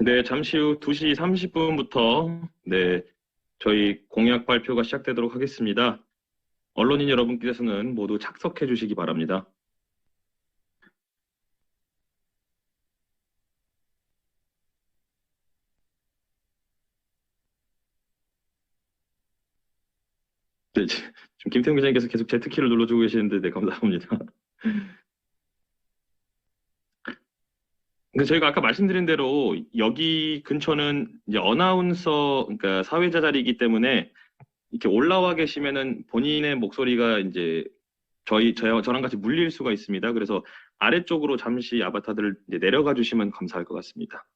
네, 잠시 후 2시 30분부터 저희 공약 발표가 시작되도록 하겠습니다. 언론인 여러분께서는 모두 착석해 주시기 바랍니다. 네, 지금 김태훈 기자님께서 계속 Z키를 눌러주고 계시는데, 네, 감사합니다. 근데 저희가 아까 말씀드린 대로 여기 근처는 이제 어나운서, 그러니까 사회자 자리이기 때문에 이렇게 올라와 계시면은 본인의 목소리가 이제 저랑 같이 물릴 수가 있습니다. 그래서 아래쪽으로 잠시 아바타들을 이제 내려가 주시면 감사할 것 같습니다.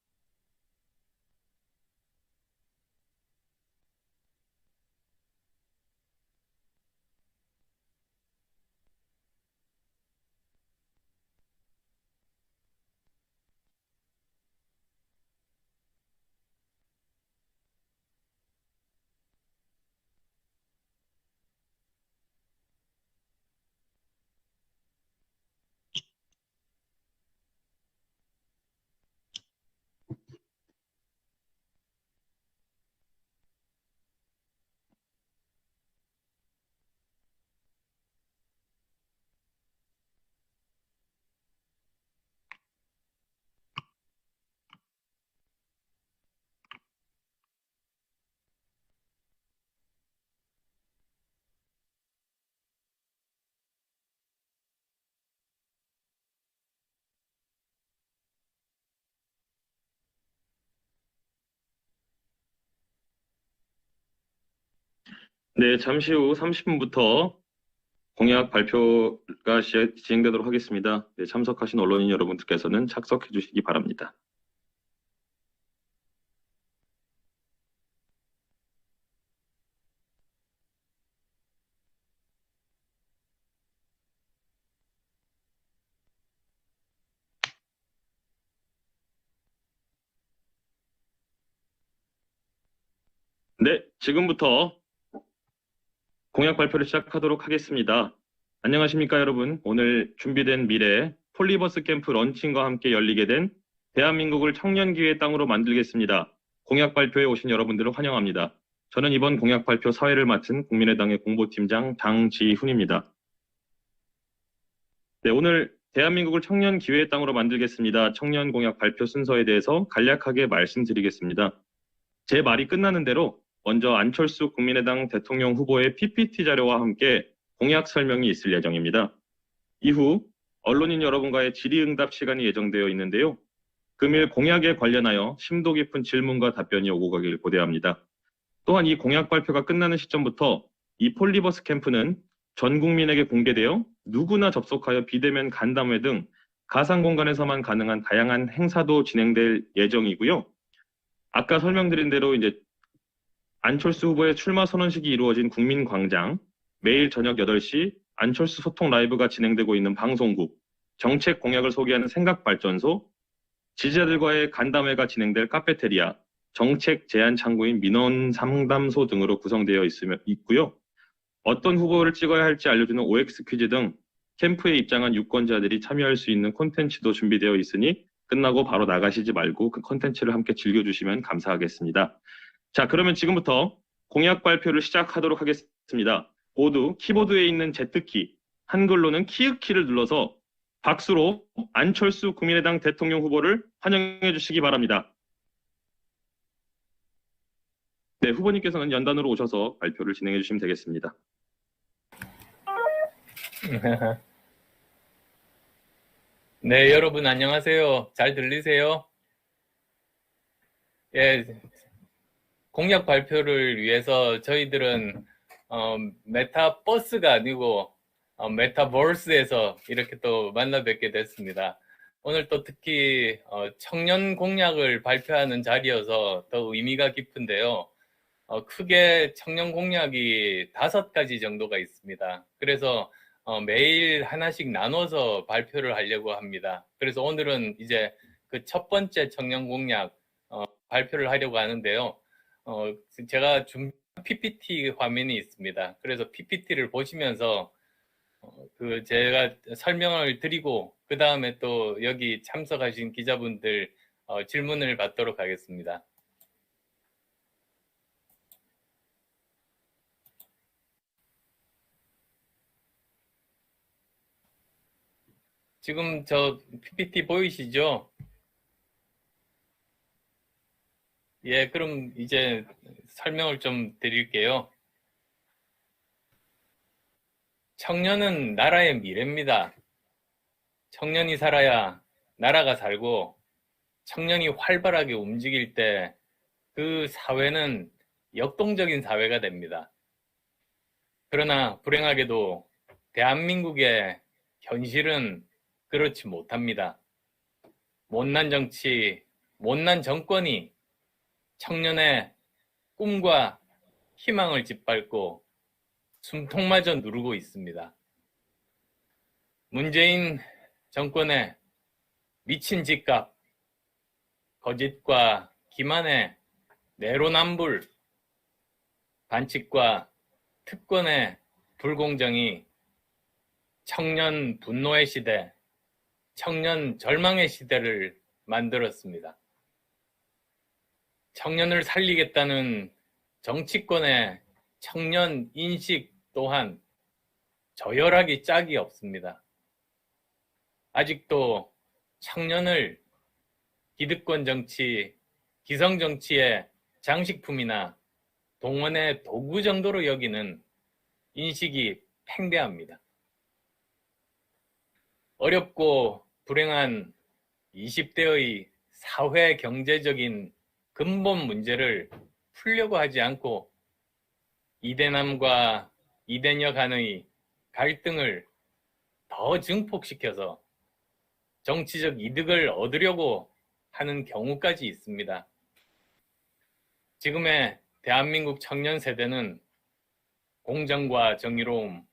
네, 잠시 후 30분부터 공약 발표가 진행되도록 하겠습니다. 네, 참석하신 언론인 여러분들께서는 착석해 주시기 바랍니다. 네, 지금부터 공약 발표를 시작하도록 하겠습니다. 안녕하십니까, 여러분. 오늘 준비된 미래 폴리버스 캠프 런칭과 함께 열리게 된 대한민국을 청년기회의 땅으로 만들겠습니다. 공약 발표에 오신 여러분들을 환영합니다. 저는 이번 공약 발표 사회를 맡은 국민의당의 공보팀장 장지훈입니다. 네, 오늘 대한민국을 청년기회의 땅으로 만들겠습니다. 청년 공약 발표 순서에 대해서 간략하게 말씀드리겠습니다. 제 말이 끝나는 대로 먼저 안철수 국민의당 대통령 후보의 PPT 자료와 함께 공약 설명이 있을 예정입니다. 이후 언론인 여러분과의 질의응답 시간이 예정되어 있는데요. 금일 공약에 관련하여 심도 깊은 질문과 답변이 오고 가길 고대합니다. 또한 이 공약 발표가 끝나는 시점부터 이 폴리버스 캠프는 전 국민에게 공개되어 누구나 접속하여 비대면 간담회 등 가상 공간에서만 가능한 다양한 행사도 진행될 예정이고요. 아까 설명드린 대로 이제 안철수 후보의 출마 선언식이 이루어진 국민광장, 매일 저녁 8시 안철수 소통 라이브가 진행되고 있는 방송국, 정책 공약을 소개하는 생각발전소, 지지자들과의 간담회가 진행될 카페테리아, 정책 제안 창구인 민원 상담소 등으로 구성되어 있고요. 어떤 후보를 찍어야 할지 알려주는 OX 퀴즈 등 캠프에 입장한 유권자들이 참여할 수 있는 콘텐츠도 준비되어 있으니 끝나고 바로 나가시지 말고 그 콘텐츠를 함께 즐겨주시면 감사하겠습니다. 자, 그러면 지금부터 공약 발표를 시작하도록 하겠습니다. 모두 키보드에 있는 Z키, 한글로는 키읔키를 눌러서 박수로 안철수 국민의당 대통령 후보를 환영해 주시기 바랍니다. 네, 후보님께서는 연단으로 오셔서 발표를 진행해 주시면 되겠습니다. 네, 여러분 안녕하세요. 잘 들리세요? 예, 공약 발표를 위해서 저희들은 메타버스가 아니고 메타버스에서 이렇게 또 만나 뵙게 됐습니다. 오늘 또 특히 청년 공약을 발표하는 자리여서 더 의미가 깊은데요. 크게 청년 공약이 5가지 정도가 있습니다. 그래서 매일 하나씩 나눠서 발표를 하려고 합니다. 그래서 오늘은 이제 그 첫 번째 청년 공약 발표를 하려고 하는데요. 제가 준비한 PPT 화면이 있습니다. 그래서 PPT를 보시면서 제가 설명을 드리고 그 다음에 또 여기 참석하신 기자분들 질문을 받도록 하겠습니다. 지금 저 PPT 보이시죠? 예, 그럼 이제 설명을 좀 드릴게요. 청년은 나라의 미래입니다. 청년이 살아야 나라가 살고, 청년이 활발하게 움직일 때 그 사회는 역동적인 사회가 됩니다. 그러나 불행하게도 대한민국의 현실은 그렇지 못합니다. 못난 정치, 못난 정권이 청년의 꿈과 희망을 짓밟고 숨통마저 누르고 있습니다. 문재인 정권의 미친 집값, 거짓과 기만의 내로남불, 반칙과 특권의 불공정이 청년 분노의 시대, 청년 절망의 시대를 만들었습니다. 청년을 살리겠다는 정치권의 청년 인식 또한 저열하기 짝이 없습니다. 아직도 청년을 기득권 정치, 기성 정치의 장식품이나 동원의 도구 정도로 여기는 인식이 팽배합니다. 어렵고 불행한 20대의 사회 경제적인 근본 문제를 풀려고 하지 않고 이대남과 이대녀 간의 갈등을 더 증폭시켜서 정치적 이득을 얻으려고 하는 경우까지 있습니다. 지금의 대한민국 청년 세대는 공정과 정의로움,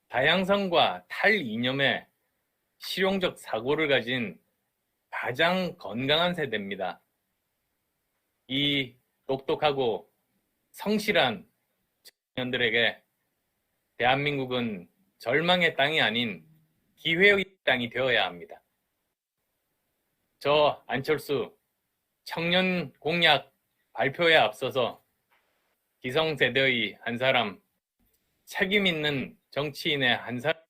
다양성과 탈이념의 실용적 사고를 가진 가장 건강한 세대입니다. 이 똑똑하고 성실한 청년들에게 대한민국은 절망의 땅이 아닌 기회의 땅이 되어야 합니다. 저 안철수 청년 공약 발표에 앞서서 기성세대의 한 사람, 책임 있는 정치인의 한 사람,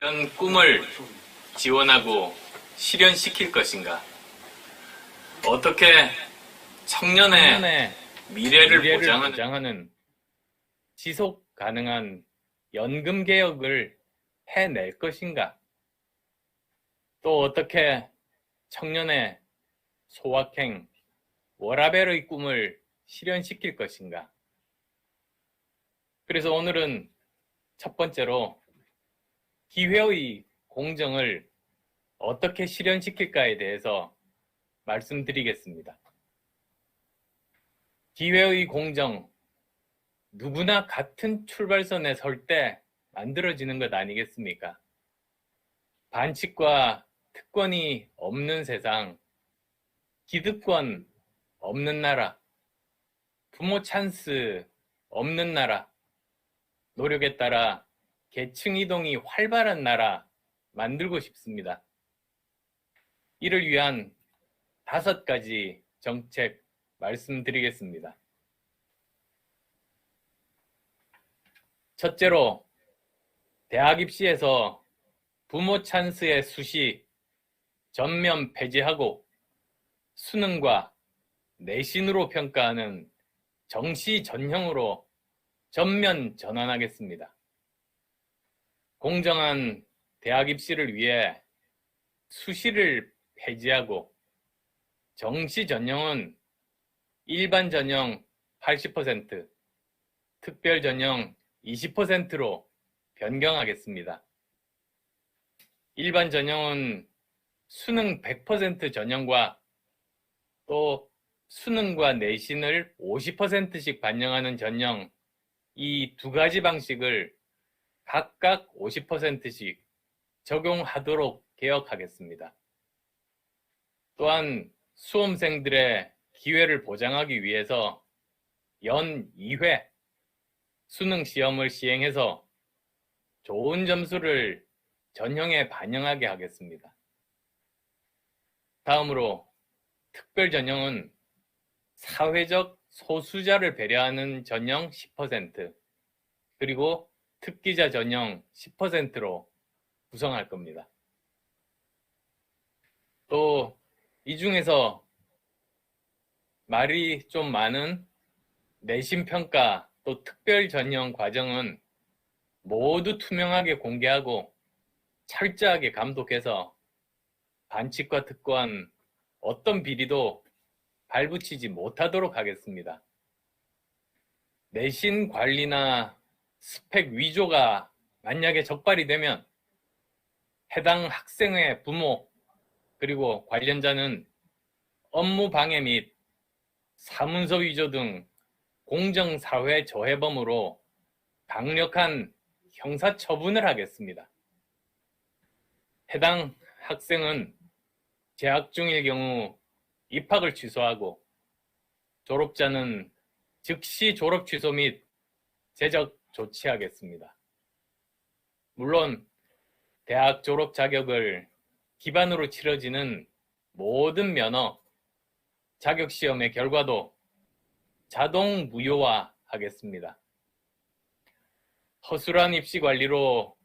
이런 꿈을 지원하고 실현시킬 것인가? 어떻게 청년의 미래를 보장하는 지속 가능한 연금 개혁을 해낼 것인가? 또 어떻게 청년의 소확행, 워라밸의 꿈을 실현시킬 것인가? 그래서 오늘은 첫 번째로 기회의 공정을 어떻게 실현시킬까에 대해서 말씀드리겠습니다. 기회의 공정, 누구나 같은 출발선에 설 때 만들어지는 것 아니겠습니까? 반칙과 특권이 없는 세상, 기득권 없는 나라, 부모 찬스 없는 나라, 노력에 따라 계층 이동이 활발한 나라 만들고 싶습니다. 이를 위한 5가지 정책 말씀드리겠습니다. 첫째로, 대학 입시에서 부모 찬스의 수시 전면 폐지하고 수능과 내신으로 평가하는 정시 전형으로 전면 전환하겠습니다. 공정한 대학 입시를 위해 수시를 폐지하고 정시 전형은 일반 전형 80%, 특별 전형 20%로 변경하겠습니다. 일반 전형은 수능 100% 전형과 또 수능과 내신을 50%씩 반영하는 전형, 이 두 가지 방식을 각각 50%씩 적용하도록 개혁하겠습니다. 또한 수험생들의 기회를 보장하기 위해서 연 2회 수능 시험을 시행해서 좋은 점수를 전형에 반영하게 하겠습니다. 다음으로 특별 전형은 사회적 소수자를 배려하는 전형 10%, 그리고 특기자 전형 10%로 구성할 겁니다. 또 이 중에서 말이 좀 많은 내신평가 또 특별 전형 과정은 모두 투명하게 공개하고 철저하게 감독해서 반칙과 특권, 어떤 비리도 발붙이지 못하도록 하겠습니다. 내신 관리나 스펙 위조가 만약에 적발이 되면 해당 학생의 부모 그리고 관련자는 업무 방해 및 사문서 위조 등 공정사회 저해범으로 강력한 형사처분을 하겠습니다. 해당 학생은 재학 중일 경우 입학을 취소하고 졸업자는 즉시 졸업 취소 및 제적 조치하겠습니다. 물론 대학 졸업 자격을 기반으로 치러지는 모든 면허, 자격시험의 결과도 자동 무효화하겠습니다. 허술한 입시 관리로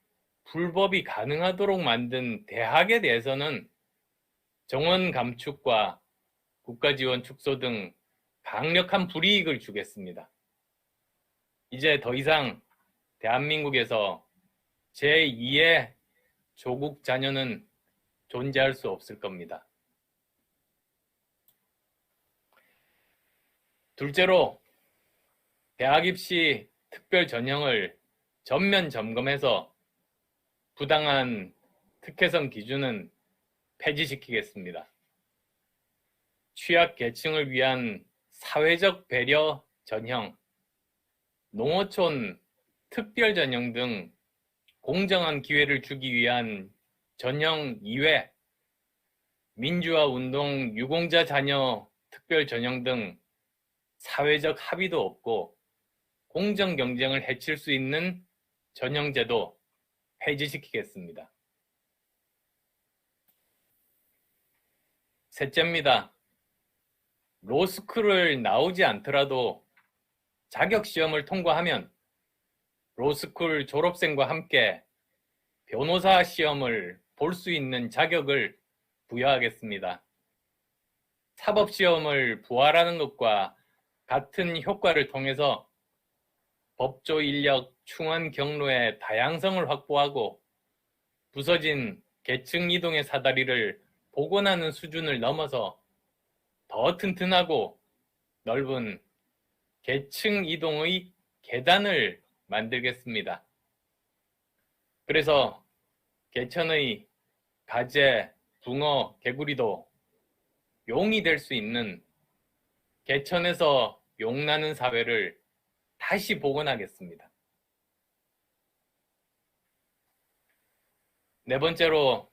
불법이 가능하도록 만든 대학에 대해서는 정원 감축과 국가지원 축소 등 강력한 불이익을 주겠습니다. 이제 더 이상 대한민국에서 제2의 조국 자녀는 존재할 수 없을 겁니다. 둘째로 대학 입시 특별 전형을 전면 점검해서 부당한 특혜성 기준은 폐지시키겠습니다. 취약 계층을 위한 사회적 배려 전형, 농어촌 특별 전형 등 공정한 기회를 주기 위한 전형 이외 민주화 운동 유공자 자녀 특별 전형 등 사회적 합의도 없고 공정 경쟁을 해칠 수 있는 전형제도 폐지시키겠습니다. 셋째입니다. 로스쿨을 나오지 않더라도 자격시험을 통과하면 로스쿨 졸업생과 함께 변호사 시험을 볼 수 있는 자격을 부여하겠습니다. 사법시험을 부활하는 것과 같은 효과를 통해서 법조 인력 충원 경로의 다양성을 확보하고 부서진 계층 이동의 사다리를 복원하는 수준을 넘어서 더 튼튼하고 넓은 계층 이동의 계단을 만들겠습니다. 그래서 개천의 가재, 붕어, 개구리도 용이 될 수 있는 개천에서 용나는 사회를 다시 복원하겠습니다. 네 번째로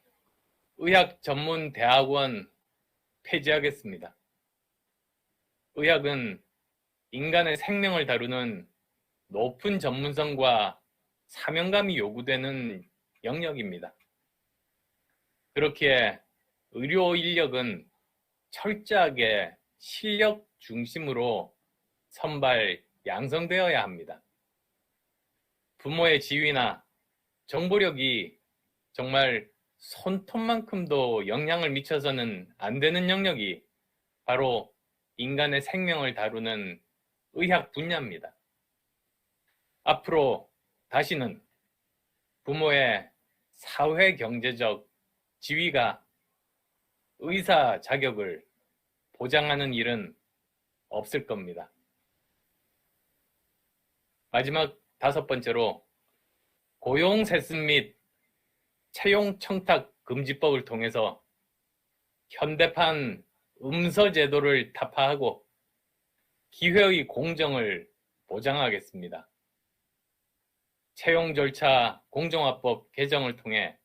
의학 전문 대학원 폐지하겠습니다. 의학은 인간의 생명을 다루는 높은 전문성과 사명감이 요구되는 영역입니다. 그렇기에 의료 인력은 철저하게 실력 중심으로 선발, 양성되어야 합니다. 부모의 지위나 정보력이 정말 손톱만큼도 영향을 미쳐서는 안 되는 영역이 바로 인간의 생명을 다루는 의학 분야입니다. 앞으로 다시는 부모의 사회 경제적 지위가 의사 자격을 보장하는 일은 없을 겁니다. 마지막 5번째로 고용 세습 및 채용 청탁 금지법을 통해서 현대판 음서 제도를 타파하고 기회의 공정을 보장하겠습니다. 채용 절차 공정화법 개정을 통해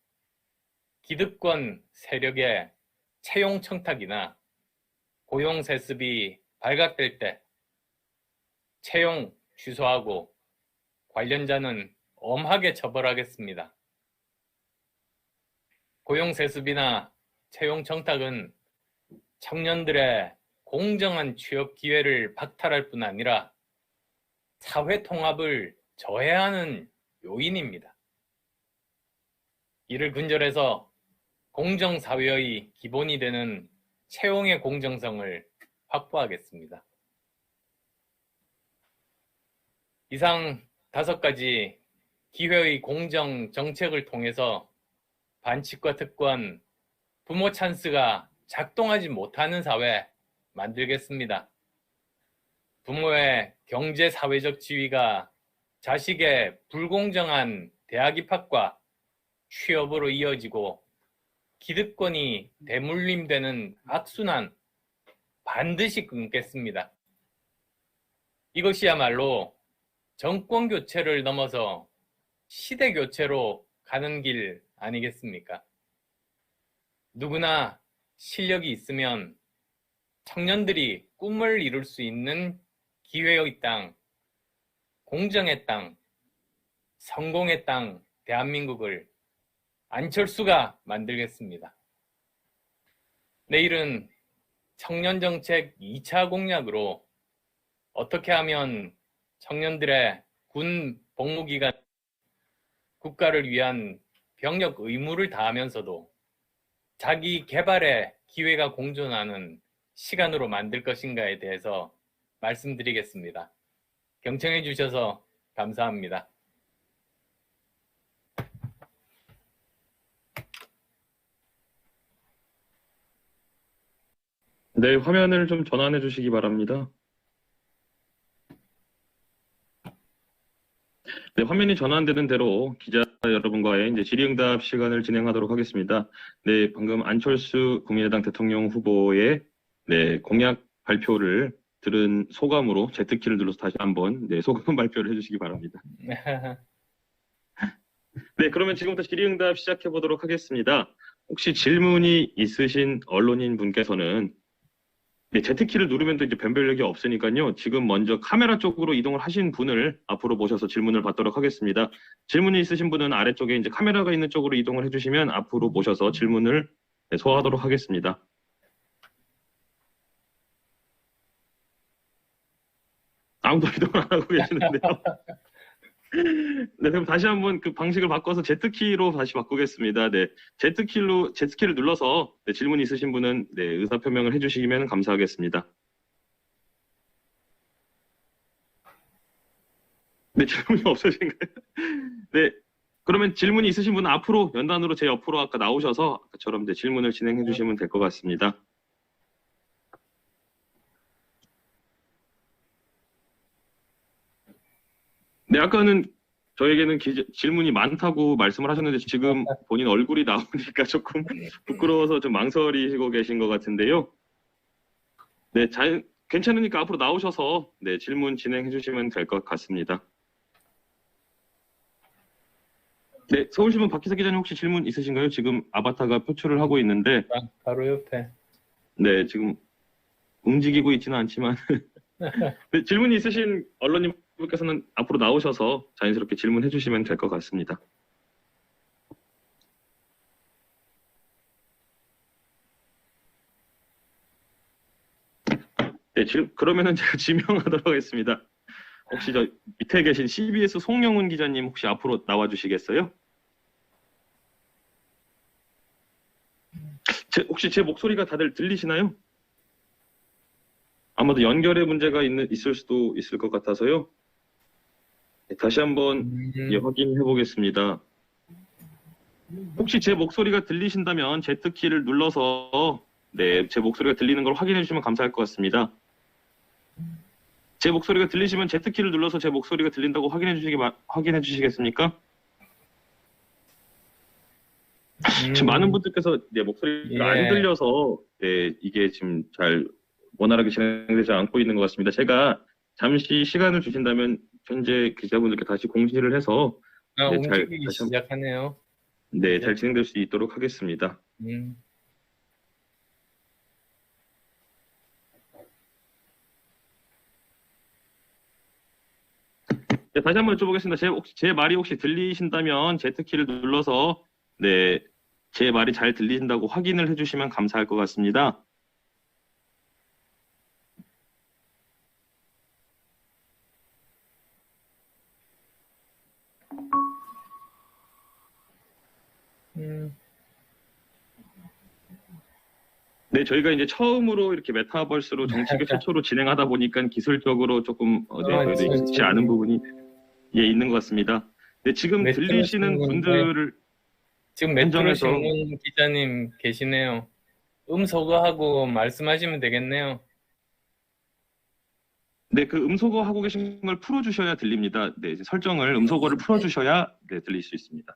기득권 세력의 채용 청탁이나 고용 세습이 발각될 때 채용 취소하고 관련자는 엄하게 처벌하겠습니다. 고용 세습이나 채용 청탁은 청년들의 공정한 취업 기회를 박탈할 뿐 아니라 사회 통합을 저해하는 요인입니다. 이를 근절해서 공정사회의 기본이 되는 채용의 공정성을 확보하겠습니다. 이상 5가지 기회의 공정 정책을 통해서 반칙과 특권, 부모 찬스가 작동하지 못하는 사회 만들겠습니다. 부모의 경제 사회적 지위가 자식의 불공정한 대학 입학과 취업으로 이어지고 기득권이 대물림되는 악순환 반드시 끊겠습니다. 이것이야말로 정권 교체를 넘어서 시대 교체로 가는 길 아니겠습니까? 누구나 실력이 있으면 청년들이 꿈을 이룰 수 있는 기회의 땅, 공정의 땅, 성공의 땅 대한민국을 안철수가 만들겠습니다. 내일은 청년정책 2차 공약으로 어떻게 하면 청년들의 군 복무기간 국가를 위한 병역 의무를 다하면서도 자기 개발의 기회가 공존하는 시간으로 만들 것인가에 대해서 말씀드리겠습니다. 경청해 주셔서 감사합니다. 네, 화면을 좀 전환해 주시기 바랍니다. 네, 화면이 전환되는 대로 기자 여러분과의 이제 질의응답 시간을 진행하도록 하겠습니다. 네, 방금 안철수 국민의당 대통령 후보의 공약 발표를 들은 소감으로 Z키를 눌러서 다시 한번 소감 발표를 해주시기 바랍니다. 네, 그러면 지금부터 질의응답 시작해 보도록 하겠습니다. 혹시 질문이 있으신 언론인 분께서는 Z키를 누르면 또 이제 변별력이 없으니까요. 지금 먼저 카메라 쪽으로 이동을 하신 분을 앞으로 모셔서 질문을 받도록 하겠습니다. 질문이 있으신 분은 아래쪽에 이제 카메라가 있는 쪽으로 이동을 해주시면 앞으로 모셔서 질문을 소화하도록 하겠습니다. 아무도 이동을 안 하고 계시는데요. 네, 그럼 다시 한번 그 방식을 바꿔서 Z키로 다시 바꾸겠습니다. 네, Z키를 눌러서 질문 있으신 분은 의사표명을 해주시면 감사하겠습니다. 네, 질문이 없으신가요? 네, 그러면 질문이 있으신 분은 앞으로 연단으로 제 옆으로 아까 나오셔서 아까처럼 질문을 진행해 주시면 될 것 같습니다. 네, 아까는 저에게는 질문이 많다고 말씀을 하셨는데 지금 본인 얼굴이 나오니까 조금 부끄러워서 좀 망설이시고 계신 것 같은데요. 네, 괜찮으니까 앞으로 나오셔서 질문 진행해 주시면 될 것 같습니다. 네, 서울신문 박희석 기자님 혹시 질문 있으신가요? 지금 아바타가 표출을 하고 있는데 바로 옆에. 네, 지금 움직이고 있지는 않지만 네, 질문이 있으신 언론인분께서는 앞으로 나오셔서 자연스럽게 질문해 주시면 될 것 같습니다. 네, 그러면은 제가 지명하도록 하겠습니다. 혹시 저 밑에 계신 CBS 송영훈 기자님 혹시 앞으로 나와 주시겠어요? 혹시 제 목소리가 다들 들리시나요? 아마도 연결에 문제가 있을 수도 있을 것 같아서요. 네, 다시 한번 확인해 보겠습니다. 혹시 제 목소리가 들리신다면 Z키를 눌러서 네, 제 목소리가 들리는 걸 확인해 주시면 감사할 것 같습니다. 제 목소리가 들리시면 Z키를 눌러서 제 목소리가 들린다고 확인해 주시겠습니까? 지금 많은 분들께서 네, 목소리가 안 들려서 네, 이게 지금 잘 원활하게 진행되지 않고 있는 것 같습니다. 제가 잠시 시간을 주신다면 현재 기자분들께 다시 공지를 해서 네, 움직이기 시작하네요. 네, 잘 진행될 수 있도록 하겠습니다. 네, 다시 한번 여쭤보겠습니다. 제 말이 혹시 들리신다면 Z키를 눌러서 네, 제 말이 잘 들리신다고 확인을 해주시면 감사할 것 같습니다. 네, 저희가 이제 처음으로 이렇게 메타버스로 정책의 최초로 진행하다 보니까 기술적으로 조금 익숙치 않은 부분이 있는 것 같습니다. 네, 지금 들리시는 분들을 지금 메트로 신문 기자님 계시네요. 음소거하고 말씀하시면 되겠네요. 네, 그 음소거 하고 계신 걸 풀어주셔야 들립니다. 네, 설정을 음소거를 풀어주셔야 네, 들릴 수 있습니다.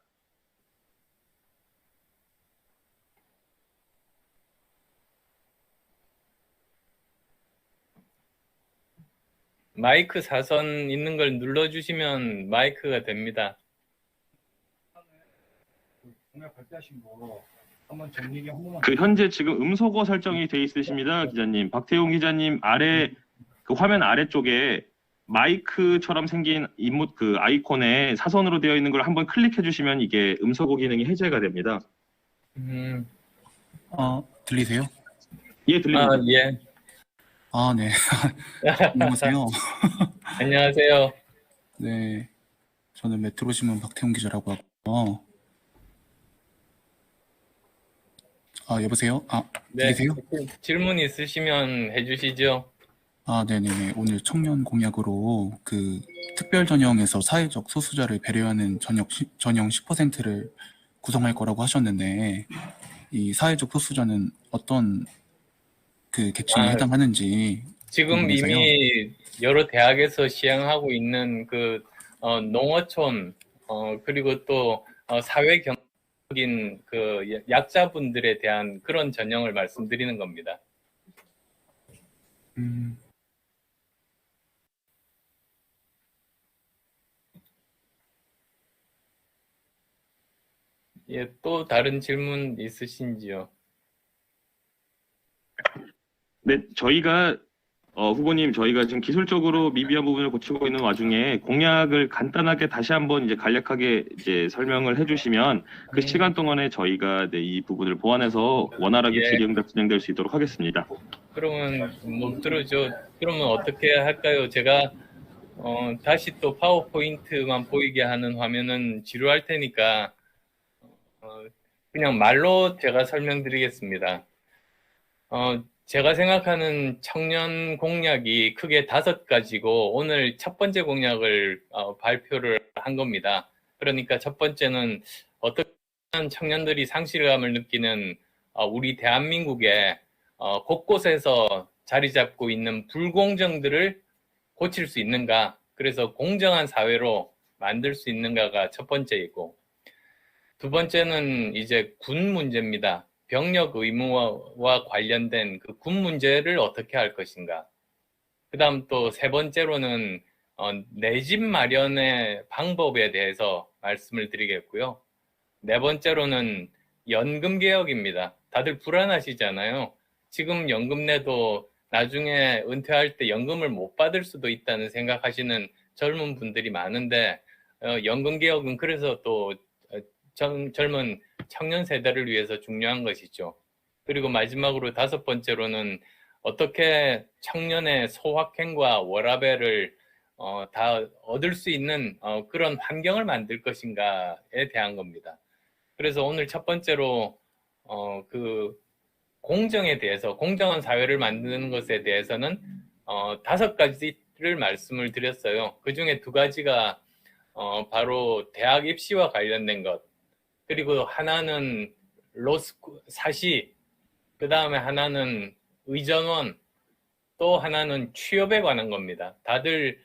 마이크 사선 있는 걸 눌러주시면 마이크가 됩니다. 그 현재 지금 음소거 설정이 돼 있으십니다, 기자님. 박태용 기자님 그 화면 아래쪽에 마이크처럼 생긴 그 아이콘에 사선으로 되어 있는 걸 한번 클릭해 주시면 이게 음소거 기능이 해제가 됩니다. 들리세요? 예, 들립니다. 예. 네. 안녕하세요. 안녕하세요. 네. 저는 메트로 신문 박태용 기자라고 하고요. 여보세요? 네. 들리세요? 질문 있으시면 해주시죠. 네네네. 오늘 청년 공약으로 그 특별 전형에서 사회적 소수자를 배려하는 전형 10%를 구성할 거라고 하셨는데, 이 사회적 소수자는 어떤 그 계층에 해당하는지 지금 궁금해서요. 이미 여러 대학에서 시행하고 있는 그 농어촌 그리고 또 사회경적인 그 약자분들에 대한 그런 전형을 말씀드리는 겁니다. 예, 또 다른 질문 있으신지요? 네, 후보님, 저희가 지금 기술적으로 미비한 부분을 고치고 있는 와중에 공약을 간단하게 다시 한번 이제 간략하게 이제 설명을 해주시면 그 시간 동안에 저희가 이 부분을 보완해서 원활하게 질의응답 진행될 수 있도록 하겠습니다. 그러면 못 들어죠. 그러면 어떻게 할까요? 제가 다시 또 파워포인트만 보이게 하는 화면은 지루할 테니까 그냥 말로 제가 설명드리겠습니다. 제가 생각하는 청년 공약이 크게 5가지고 오늘 첫 번째 공약을 발표를 한 겁니다. 그러니까 첫 번째는 어떤 청년들이 상실감을 느끼는 우리 대한민국의 곳곳에서 자리 잡고 있는 불공정들을 고칠 수 있는가, 그래서 공정한 사회로 만들 수 있는가가 첫 번째이고, 두 번째는 이제 군 문제입니다. 병력 의무와 관련된 그 군 문제를 어떻게 할 것인가. 그 다음 또 세 번째로는 내 집 마련의 방법에 대해서 말씀을 드리겠고요. 네 번째로는 연금 개혁입니다. 다들 불안하시잖아요. 지금 연금 내도 나중에 은퇴할 때 연금을 못 받을 수도 있다는 생각하시는 젊은 분들이 많은데 연금 개혁은 그래서 또 젊은 청년 세대를 위해서 중요한 것이죠. 그리고 마지막으로 5번째로는 어떻게 청년의 소확행과 워라밸을 다 얻을 수 있는 그런 환경을 만들 것인가에 대한 겁니다. 그래서 오늘 첫 번째로 그 공정에 대해서, 공정한 사회를 만드는 것에 대해서는 5가지를 말씀을 드렸어요. 그 중에 2가지가 바로 대학 입시와 관련된 것, 그리고 하나는 사시, 그 다음에 하나는 의전원, 또 하나는 취업에 관한 겁니다. 다들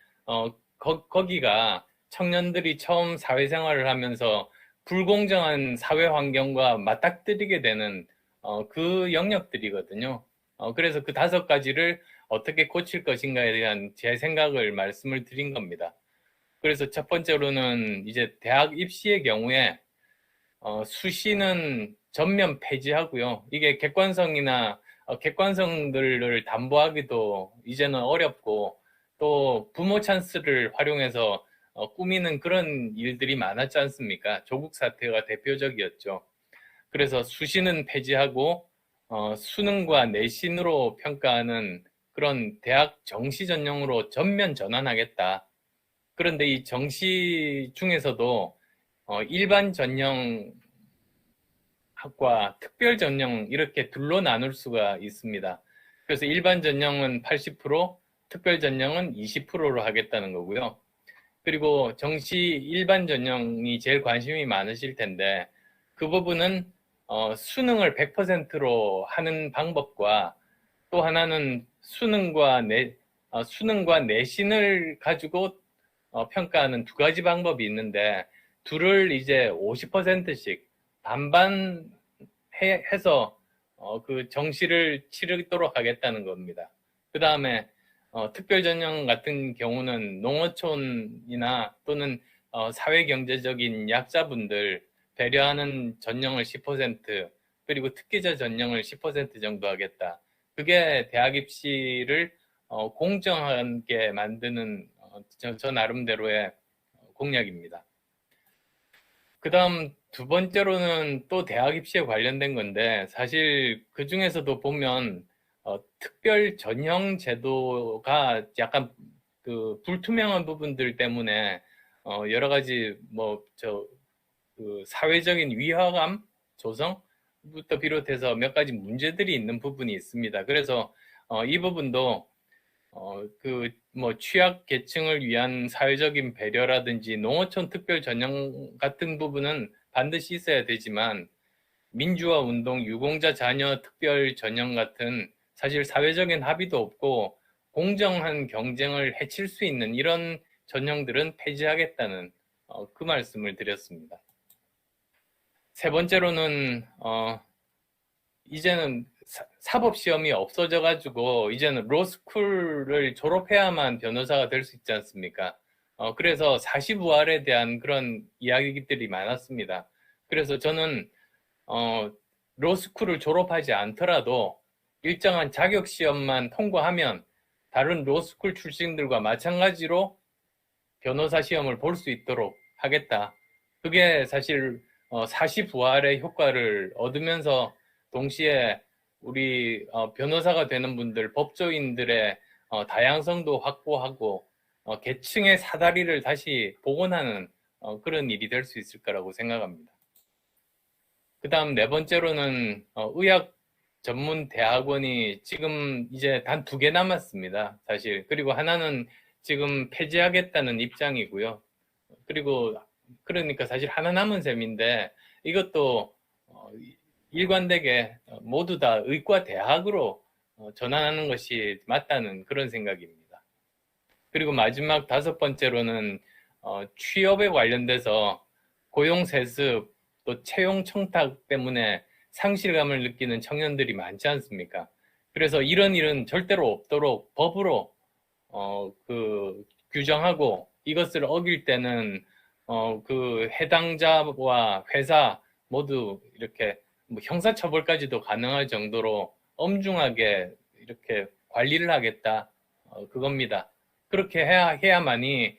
거기가 청년들이 처음 사회생활을 하면서 불공정한 사회 환경과 맞닥뜨리게 되는 그 영역들이거든요. 그래서 그 5가지를 어떻게 고칠 것인가에 대한 제 생각을 말씀을 드린 겁니다. 그래서 첫 번째로는 이제 대학 입시의 경우에 수시는 전면 폐지하고요. 이게 객관성이나 객관성들을 담보하기도 이제는 어렵고, 또 부모 찬스를 활용해서 꾸미는 그런 일들이 많았지 않습니까? 조국 사태가 대표적이었죠. 그래서 수시는 폐지하고 수능과 내신으로 평가하는 그런 대학 정시 전형으로 전면 전환하겠다. 그런데 이 정시 중에서도 일반 전형 학과, 특별 전형 이렇게 둘로 나눌 수가 있습니다. 그래서 일반 전형은 80%, 특별 전형은 20%로 하겠다는 거고요. 그리고 정시 일반 전형이 제일 관심이 많으실 텐데, 그 부분은 수능을 100%로 하는 방법과, 또 하나는 수능과 내신을 가지고 평가하는 2가지 방법이 있는데, 둘을 이제 50%씩 반반 해서 그 정시를 치르도록 하겠다는 겁니다. 그 다음에 특별 전형 같은 경우는 농어촌이나 또는 사회경제적인 약자분들 배려하는 전형을 10%, 그리고 특기자 전형을 10% 정도 하겠다. 그게 대학 입시를 공정하게 만드는 저 나름대로의 공약입니다. 그 다음 2번째로는 또 대학 입시에 관련된 건데, 사실 그 중에서도 보면 특별 전형 제도가 약간 그 불투명한 부분들 때문에 여러 가지 그 사회적인 위화감 조성부터 비롯해서 몇 가지 문제들이 있는 부분이 있습니다. 그래서 이 부분도 취약 계층을 위한 사회적인 배려라든지 농어촌 특별 전형 같은 부분은 반드시 있어야 되지만, 민주화 운동 유공자 자녀 특별 전형 같은 사실 사회적인 합의도 없고 공정한 경쟁을 해칠 수 있는 이런 전형들은 폐지하겠다는 그 말씀을 드렸습니다. 3번째로는 이제는 사법시험이 없어져 가지고 이제는 로스쿨을 졸업해야만 변호사가 될 수 있지 않습니까? 그래서 45할에 대한 그런 이야기들이 많았습니다. 그래서 저는 로스쿨을 졸업하지 않더라도 일정한 자격시험만 통과하면 다른 로스쿨 출신들과 마찬가지로 변호사 시험을 볼 수 있도록 하겠다. 그게 사실 49할의 효과를 얻으면서 동시에 우리 변호사가 되는 분들, 법조인들의 다양성도 확보하고 계층의 사다리를 다시 복원하는 그런 일이 될 수 있을 거라고 생각합니다. 그 다음 4번째로는 의학 전문 대학원이 지금 이제 단 2개 남았습니다, 사실. 그리고 하나는 지금 폐지하겠다는 입장이고요. 그러니까 사실 하나 남은 셈인데, 이것도 일관되게 모두 다 의과 대학으로 전환하는 것이 맞다는 그런 생각입니다. 그리고 마지막 5번째로는 취업에 관련돼서 고용 세습 또 채용 청탁 때문에 상실감을 느끼는 청년들이 많지 않습니까? 그래서 이런 일은 절대로 없도록 법으로 규정하고, 이것을 어길 때는 그 해당자와 회사 모두 이렇게 형사처벌까지도 가능할 정도로 엄중하게 이렇게 관리를 하겠다, 그겁니다. 그렇게 해야만이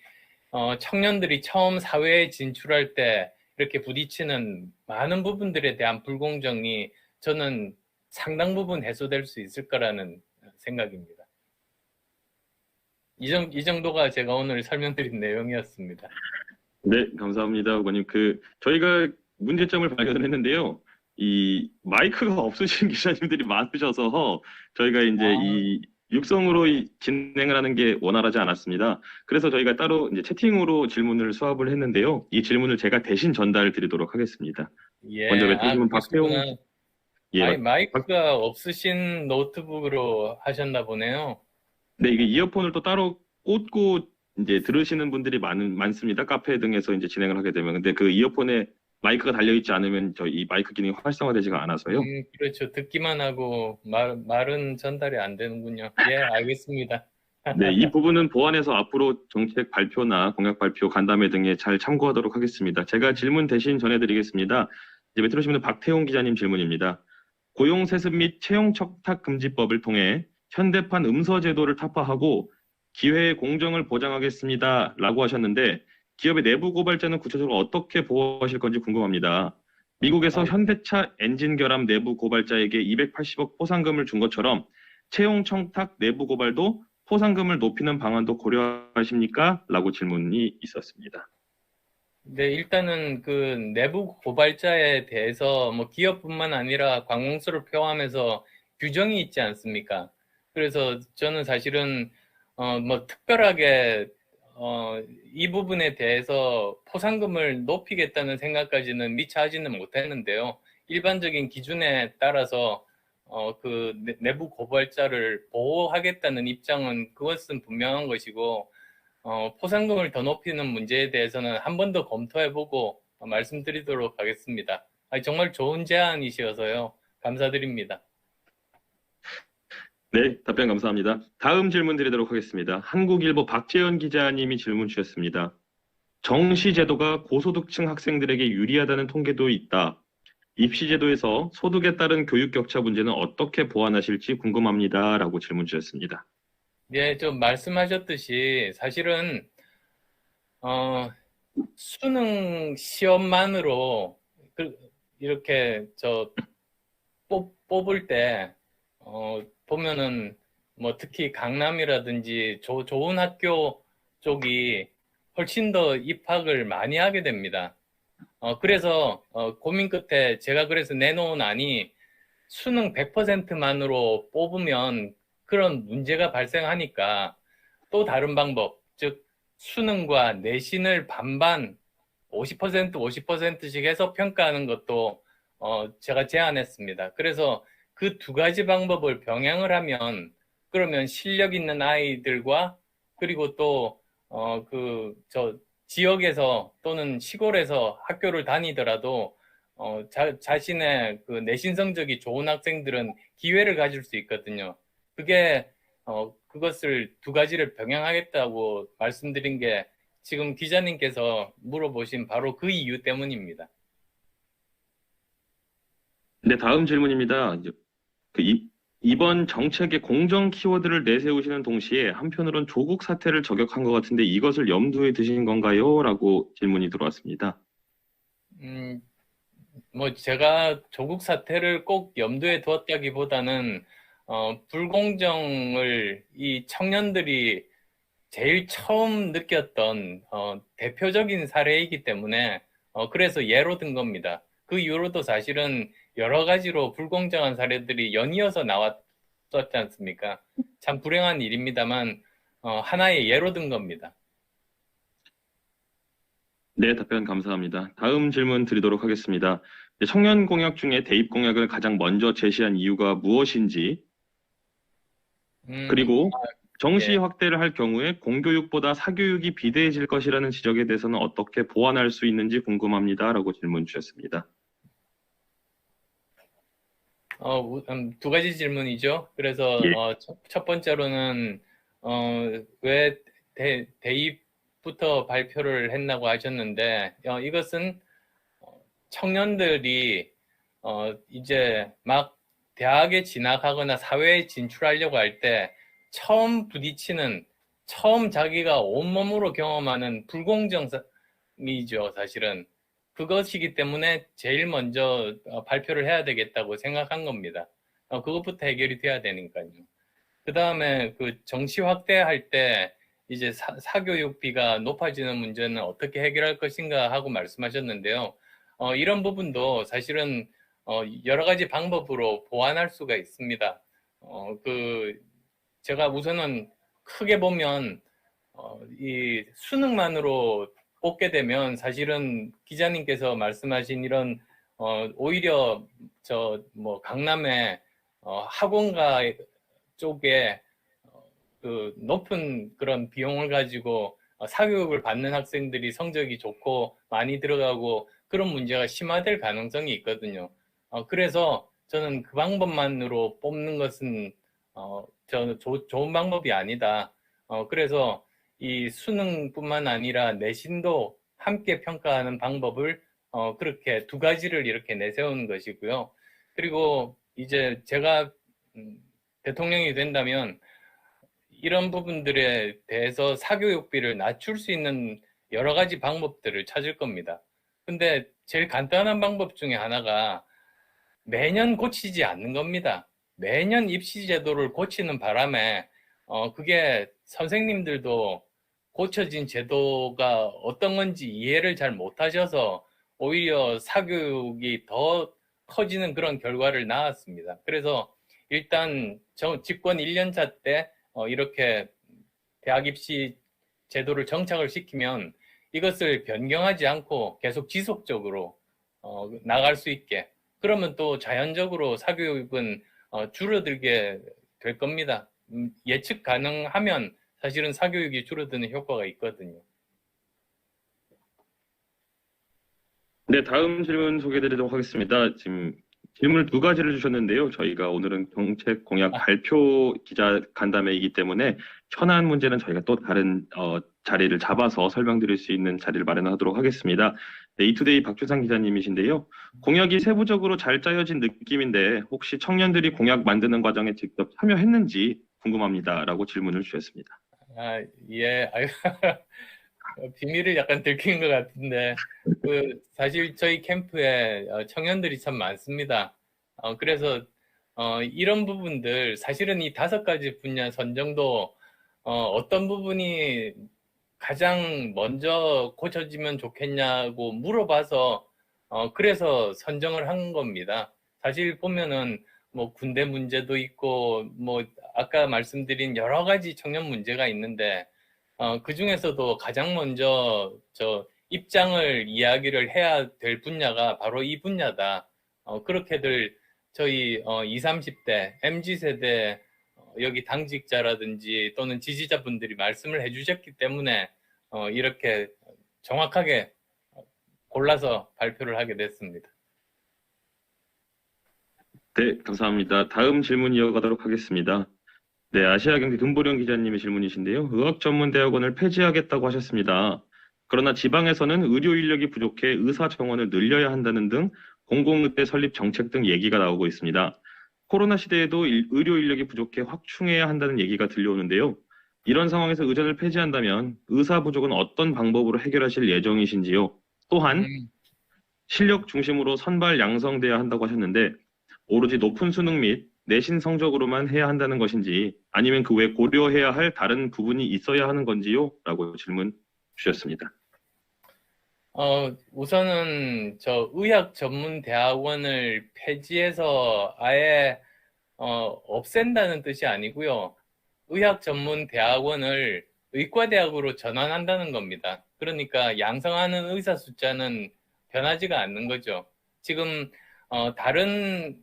청년들이 처음 사회에 진출할 때 이렇게 부딪히는 많은 부분들에 대한 불공정이 저는 상당 부분 해소될 수 있을 거라는 생각입니다. 이 정도가 제가 오늘 설명드린 내용이었습니다. 네, 감사합니다, 후보님. 저희가 문제점을 발견을 했는데요. 이 마이크가 없으신 기자님들이 많으셔서 저희가 이제 이 육성으로 진행을 하는 게 원활하지 않았습니다. 그래서 저희가 따로 이제 채팅으로 질문을 수합을 했는데요. 이 질문을 제가 대신 전달 드리도록 하겠습니다. 예, 먼저 메트로시면 박태용, 그러시구나. 예, 아니, 마이크가 없으신 노트북으로 하셨나 보네요. 네, 이게 이어폰을 또 따로 꽂고 이제 들으시는 분들이 많습니다. 카페 등에서 이제 진행을 하게 되면. 근데 그 이어폰에 마이크가 달려있지 않으면 저 이 마이크 기능이 활성화되지가 않아서요. 그렇죠. 듣기만 하고 말은 전달이 안 되는군요. 예, 알겠습니다. 네, 이 부분은 보완해서 앞으로 정책 발표나 공약 발표, 간담회 등에 잘 참고하도록 하겠습니다. 제가 질문 대신 전해드리겠습니다. 이제 메트로신문 박태용 기자님 질문입니다. 고용세습 및 채용청탁금지법을 통해 현대판 음서제도를 타파하고 기회의 공정을 보장하겠습니다. 라고 하셨는데 기업의 내부 고발자는 구체적으로 어떻게 보호하실 건지 궁금합니다. 미국에서 현대차 엔진 결함 내부 고발자에게 280억 포상금을 준 것처럼 채용청탁 내부 고발도 포상금을 높이는 방안도 고려하십니까? 라고 질문이 있었습니다. 네, 일단은 그 내부 고발자에 대해서 뭐 기업뿐만 아니라 관공서를 포함해서 규정이 있지 않습니까? 그래서 저는 사실은 뭐 특별하게 이 부분에 대해서 포상금을 높이겠다는 생각까지는 미처 하지는 못했는데요. 일반적인 기준에 따라서 그 내부 고발자를 보호하겠다는 입장은 그것은 분명한 것이고 포상금을 더 높이는 문제에 대해서는 한 번 더 검토해보고 말씀드리도록 하겠습니다. 정말 좋은 제안이셔서요. 감사드립니다. 네, 답변 감사합니다. 다음 질문 드리도록 하겠습니다. 한국일보 박재현 기자님이 질문 주셨습니다. 정시제도가 고소득층 학생들에게 유리하다는 통계도 있다. 입시제도에서 소득에 따른 교육 격차 문제는 어떻게 보완하실지 궁금합니다. 라고 질문 주셨습니다. 네, 좀 말씀하셨듯이 사실은 수능 시험만으로 이렇게 뽑을 때 보면은 뭐 특히 강남이라든지 좋은 학교 쪽이 훨씬 더 입학을 많이 하게 됩니다. 그래서 고민 끝에 제가 그래서 내놓은 안이 수능 100%만으로 뽑으면 그런 문제가 발생하니까 또 다른 방법, 즉 수능과 내신을 반반 50% 50%씩 해서 평가하는 것도 제가 제안했습니다. 그래서 그 두 가지 방법을 병행을 하면 그러면 실력 있는 아이들과 그리고 또 지역에서 또는 시골에서 학교를 다니더라도 자신의 그 내신 성적이 좋은 학생들은 기회를 가질 수 있거든요. 그것을 두 가지를 병행하겠다고 말씀드린 게 지금 기자님께서 물어보신 바로 그 이유 때문입니다. 네, 다음 질문입니다. 이번 정책의 공정 키워드를 내세우시는 동시에 한편으론 조국 사태를 저격한 것 같은데 이것을 염두에 두신 건가요? 라고 질문이 들어왔습니다. 뭐 제가 조국 사태를 꼭 염두에 두었다기보다는 불공정을 이 청년들이 제일 처음 느꼈던 대표적인 사례이기 때문에 그래서 예로 든 겁니다. 그 이후로도 사실은 여러 가지로 불공정한 사례들이 연이어서 나왔었지 않습니까? 참 불행한 일입니다만 하나의 예로 든 겁니다. 네, 답변 감사합니다. 다음 질문 드리도록 하겠습니다. 청년 공약 중에 대입 공약을 가장 먼저 제시한 이유가 무엇인지, 그리고 정시 예. 확대를 할 경우에 공교육보다 사교육이 비대해질 것이라는 지적에 대해서는 어떻게 보완할 수 있는지 궁금합니다. 라고 질문 주셨습니다. 두 가지 질문이죠. 그래서 예. 첫 번째로는 왜 대입부터 발표를 했나고 하셨는데 이것은 청년들이 이제 막 대학에 진학하거나 사회에 진출하려고 할 때 처음 자기가 온몸으로 경험하는 불공정이죠, 사실은. 그것이기 때문에 제일 먼저 발표를 해야 되겠다고 생각한 겁니다. 그것부터 해결이 돼야 되니까요. 그 다음에 그 정시 확대할 때 이제 사교육비가 높아지는 문제는 어떻게 해결할 것인가 하고 말씀하셨는데요. 이런 부분도 사실은 여러 가지 방법으로 보완할 수가 있습니다. 제가 우선은 크게 보면 이 수능만으로 뽑게 되면 사실은 기자님께서 말씀하신 이런 오히려 강남에 학원가 쪽에 그 높은 그런 비용을 가지고 사교육을 받는 학생들이 성적이 좋고 많이 들어가고 그런 문제가 심화될 가능성이 있거든요. 그래서 저는 그 방법만으로 뽑는 것은 저는 좋은 방법이 아니다. 그래서 이 수능뿐만 아니라 내신도 함께 평가하는 방법을 그렇게 두 가지를 이렇게 내세우는 것이고요. 그리고 이제 제가 대통령이 된다면 이런 부분들에 대해서 사교육비를 낮출 수 있는 여러 가지 방법들을 찾을 겁니다. 근데 제일 간단한 방법 중에 하나가 매년 고치지 않는 겁니다. 매년 입시 제도를 고치는 바람에 그게 선생님들도 고쳐진 제도가 어떤 건지 이해를 잘 못하셔서 오히려 사교육이 더 커지는 그런 결과를 낳았습니다. 그래서 일단 집권 1년차 때 이렇게 대학 입시 제도를 정착을 시키면 이것을 변경하지 않고 계속 지속적으로 나갈 수 있게, 그러면 또 자연적으로 사교육은 줄어들게 될 겁니다. 예측 가능하면 사실은 사교육이 줄어드는 효과가 있거든요. 네, 다음 질문 소개해드리도록 하겠습니다. 지금 질문을 두 가지를 주셨는데요. 저희가 오늘은 정책 공약 발표 기자 간담회이기 때문에 현안 문제는 저희가 또 다른 자리를 잡아서 설명드릴 수 있는 자리를 마련하도록 하겠습니다. 네, 이투데이 박주상 기자님이신데요. 공약이 세부적으로 잘 짜여진 느낌인데 혹시 청년들이 공약 만드는 과정에 직접 참여했는지 궁금합니다라고 질문을 주셨습니다. 예, 비밀을 약간 들킨 것 같은데, 사실 저희 캠프에 청년들이 참 많습니다. 그래서 이런 부분들, 사실은 이 5가지 분야 선정도 어떤 부분이 가장 먼저 고쳐지면 좋겠냐고 물어봐서 그래서 선정을 한 겁니다. 사실 보면은 뭐 군대 문제도 있고 뭐 아까 말씀드린 여러 가지 청년 문제가 있는데 그 중에서도 가장 먼저 입장을 이야기를 해야 될 분야가 바로 이 분야다. 그렇게들 저희 20, 30대 MZ세대 여기 당직자라든지 또는 지지자분들이 말씀을 해주셨기 때문에 이렇게 정확하게 골라서 발표를 하게 됐습니다. 네, 감사합니다. 다음 질문 이어가도록 하겠습니다. 네, 아시아경제 금보령 기자님의 질문이신데요. 의학전문대학원을 폐지하겠다고 하셨습니다. 그러나 지방에서는 의료 인력이 부족해 의사 정원을 늘려야 한다는 등 공공의대 설립 정책 등 얘기가 나오고 있습니다. 코로나 시대에도 의료 인력이 부족해 확충해야 한다는 얘기가 들려오는데요. 이런 상황에서 의전을 폐지한다면 의사 부족은 어떤 방법으로 해결하실 예정이신지요? 또한 실력 중심으로 선발 양성돼야 한다고 하셨는데 오로지 높은 수능 및 내신 성적으로만 해야 한다는 것인지 아니면 그 외 고려해야 할 다른 부분이 있어야 하는 건지요? 라고 질문 주셨습니다. 우선은 의학 전문 대학원을 폐지해서 아예 없앤다는 뜻이 아니고요. 의학 전문 대학원을 의과대학으로 전환한다는 겁니다. 그러니까 양성하는 의사 숫자는 변하지가 않는 거죠. 지금 다른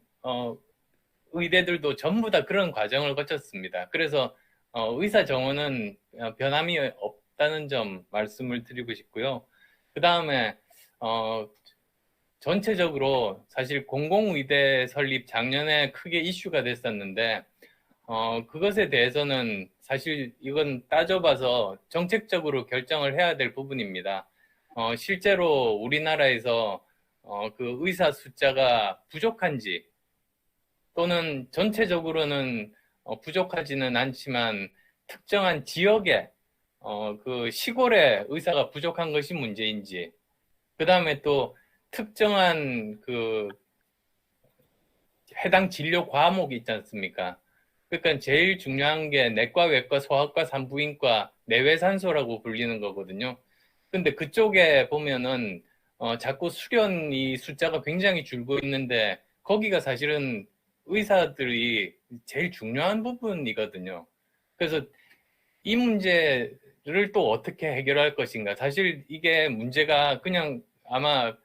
의대들도 전부 다 그런 과정을 거쳤습니다. 그래서 의사 정원은 변함이 없다는 점 말씀을 드리고 싶고요. 그 다음에 전체적으로 사실 공공의대 설립 작년에 크게 이슈가 됐었는데 그것에 대해서는 사실 이건 따져봐서 정책적으로 결정을 해야 될 부분입니다. 실제로 우리나라에서 그 의사 숫자가 부족한지 또는 전체적으로는 부족하지는 않지만 특정한 지역에 그 시골에 의사가 부족한 것이 문제인지, 그 다음에 또 특정한 그 해당 진료 과목이 있지 않습니까? 그러니까 제일 중요한 게 내과, 외과, 소아과, 산부인과, 내외산소라고 불리는 거거든요. 근데 그쪽에 보면은 자꾸 수련이 숫자가 굉장히 줄고 있는데 거기가 사실은 의사들이 제일 중요한 부분이거든요. 그래서 이 문제를 또 어떻게 해결할 것인가. 사실 이게 문제가 그냥 아마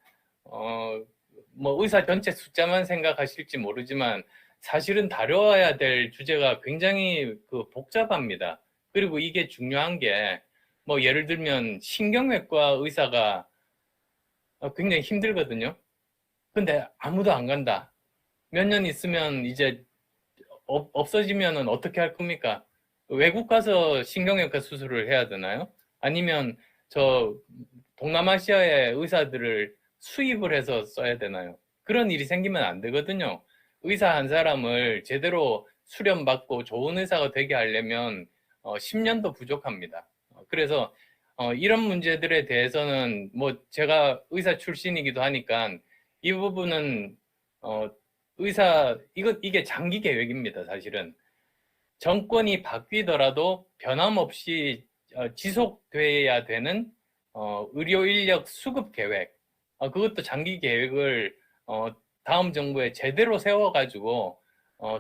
뭐 의사 전체 숫자만 생각하실지 모르지만 사실은 다뤄야 될 주제가 굉장히 복잡합니다. 그리고 이게 중요한 게 뭐 예를 들면 신경외과 의사가 굉장히 힘들거든요. 근데 아무도 안 간다. 몇 년 있으면 이제 없어지면은 어떻게 할 겁니까? 외국 가서 신경외과 수술을 해야 되나요? 아니면 저 동남아시아의 의사들을 수입을 해서 써야 되나요? 그런 일이 생기면 안 되거든요. 의사 한 사람을 제대로 수련받고 좋은 의사가 되게 하려면 10년도 부족합니다. 그래서 이런 문제들에 대해서는 뭐 제가 의사 출신이기도 하니까 이 부분은 이게 장기 계획입니다, 사실은. 정권이 바뀌더라도 변함없이 지속돼야 되는 의료 인력 수급 계획, 그것도 장기 계획을 다음 정부에 제대로 세워가지고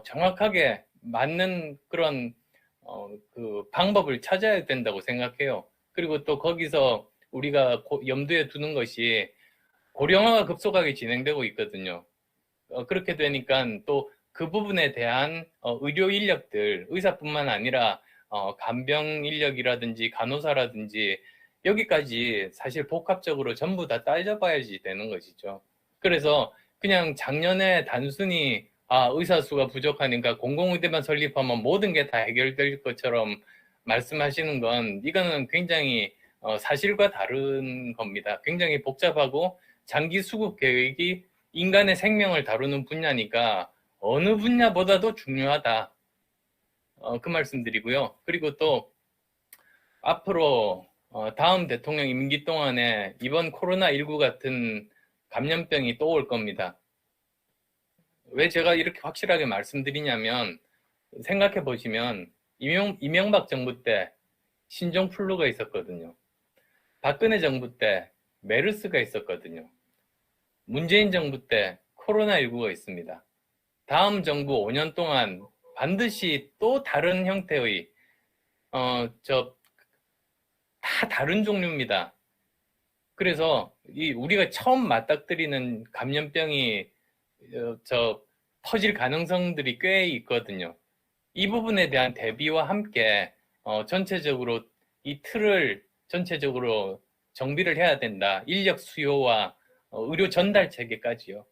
정확하게 맞는 그런 그 방법을 찾아야 된다고 생각해요. 그리고 또 거기서 우리가 염두에 두는 것이 고령화가 급속하게 진행되고 있거든요. 그렇게 되니까 또 그 부분에 대한 의료 인력들, 의사뿐만 아니라 간병 인력이라든지 간호사라든지 여기까지 사실 복합적으로 전부 다 따져봐야지 되는 것이죠. 그래서 그냥 작년에 단순히 의사 수가 부족하니까 공공의대만 설립하면 모든 게 다 해결될 것처럼 말씀하시는 건 이거는 굉장히 사실과 다른 겁니다. 굉장히 복잡하고 장기 수급 계획이 인간의 생명을 다루는 분야니까 어느 분야보다도 중요하다. 그 말씀드리고요. 그리고 또 앞으로 다음 대통령 임기 동안에 이번 코로나19 같은 감염병이 또 올 겁니다. 왜 제가 이렇게 확실하게 말씀드리냐면 생각해 보시면 이명박 정부 때 신종플루가 있었거든요. 박근혜 정부 때 메르스가 있었거든요. 문재인 정부 때 코로나19가 있습니다. 다음 정부 5년 동안 반드시 또 다른 형태의 다 다른 종류입니다. 그래서 우리가 처음 맞닥뜨리는 감염병이 퍼질 가능성들이 꽤 있거든요. 이 부분에 대한 대비와 함께 전체적으로 이 틀을 전체적으로 정비를 해야 된다. 인력 수요와 의료 전달 체계까지요.